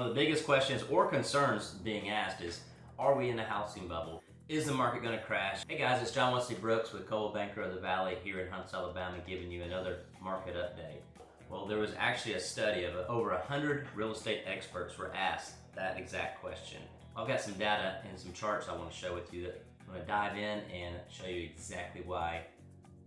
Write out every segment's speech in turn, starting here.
One of the biggest questions or concerns being asked is, are we in a housing bubble? Is the market going to crash? Hey guys, it's John Wesley Brooks with Coldwell Banker of the Valley here in Huntsville, Alabama, giving you another market update. Well, there was actually a study of over 100 real estate experts were asked that exact question. I've got some data and some charts I want to share with you that I'm going to dive in and show you exactly why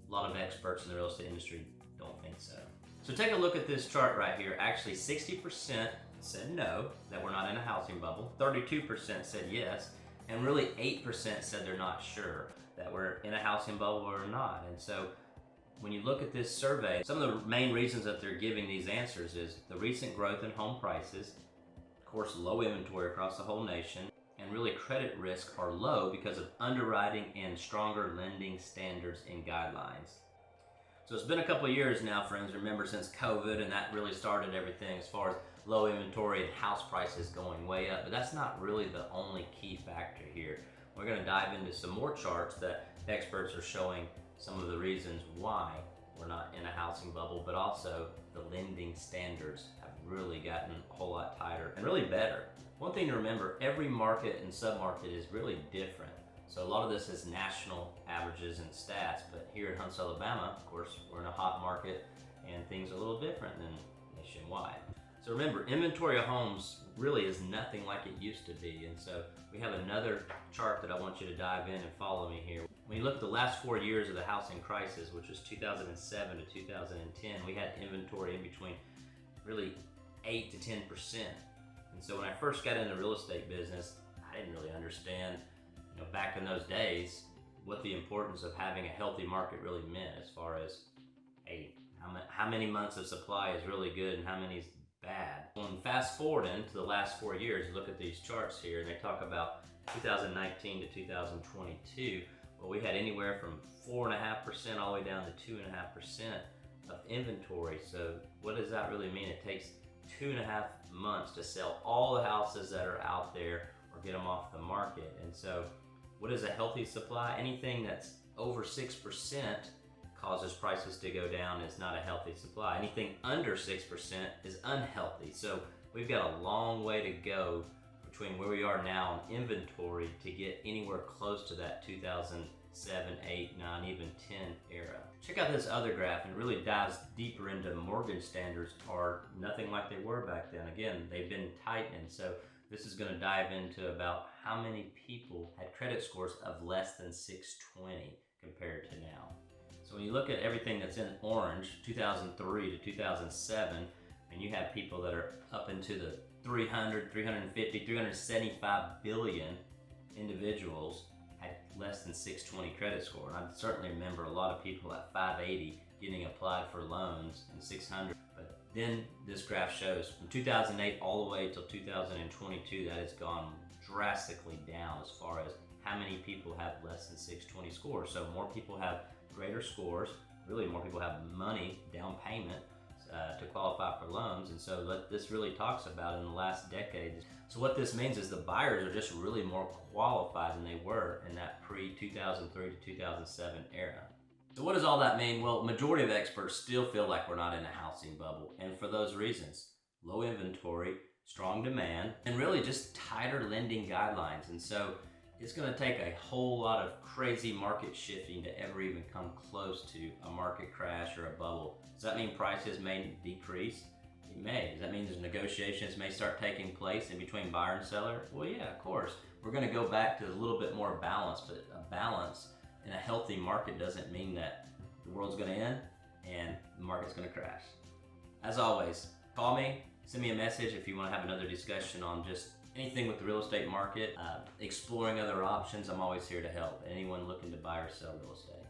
a lot of experts in the real estate industry don't think so. So take a look at this chart right here. Actually, 60% said no, that we're not in a housing bubble. 32% said yes, and really 8% said they're not sure that we're in a housing bubble or not. And so when you look at this survey, some of the main reasons that they're giving these answers is the recent growth in home prices, of course low inventory across the whole nation, and really credit risk are low because of underwriting and stronger lending standards and guidelines. So it's been a couple of years now, friends, remember, since COVID, and that really started everything as far as low inventory and house prices going way up. But that's not really the only key factor here. We're going to dive into some more charts that experts are showing some of the reasons why we're not in a housing bubble, but also the lending standards have really gotten a whole lot tighter and really better. One thing to remember, every market and sub-market is really different. So a lot of this is national averages and stats, but here in Huntsville, Alabama, of course, we're in a hot market and things are a little different than nationwide. So remember, inventory of homes really is nothing like it used to be. And so we have another chart that I want you to dive in and follow me here. When you look at the last 4 years of the housing crisis, which was 2007 to 2010, we had inventory in between really 8 to 10%. And so when I first got into the real estate business, I didn't really understand, back in those days, what the importance of having a healthy market really meant as far as, hey, how many months of supply is really good and how many is bad. When fast forwarding to the last 4 years, look at these charts here, and they talk about 2019 to 2022. Well, we had anywhere from 4.5% all the way down to 2.5% of inventory. So what does that really mean? It takes 2.5 months to sell all the houses that are out there or get them off the market. And so what is a healthy supply? Anything that's over 6% causes prices to go down is not a healthy supply. Anything under 6% is unhealthy. So we've got a long way to go between where we are now in inventory to get anywhere close to that 2007, 8, 9, even 10 era. Check out this other graph, and it really dives deeper into mortgage standards are nothing like they were back then. Again, they've been tightened. So this is going to dive into about how many people had credit scores of less than 620 compared to now. So when you look at everything that's in orange, 2003 to 2007, and you have people that are up into the 300, 350, 375 billion individuals had less than 620 credit score. And I certainly remember a lot of people at 580 getting applied for loans and 600. But then this graph shows from 2008 all the way till 2022, that has gone drastically down as far as how many people have less than 620 scores. So more people have greater scores, really more people have money, down payment, to qualify for loans. And so what this really talks about in the last decade. So what this means is the buyers are just really more qualified than they were in that pre-2003 to 2007 era. So what does all that mean? Well, majority of experts still feel like we're not in a housing bubble. And for those reasons, low inventory, strong demand, and really just tighter lending guidelines. And so it's going to take a whole lot of crazy market shifting to ever even come close to a market crash or a bubble. Does that mean prices may decrease? It may. Does that mean there's negotiations may start taking place in between buyer and seller? Well, yeah, of course. We're going to go back to a little bit more balance, but a balance in a healthy market doesn't mean that the world's going to end and the market's going to crash. As always, call me, send me a message if you want to have another discussion on just anything with the real estate market, exploring other options. I'm always here to help anyone looking to buy or sell real estate.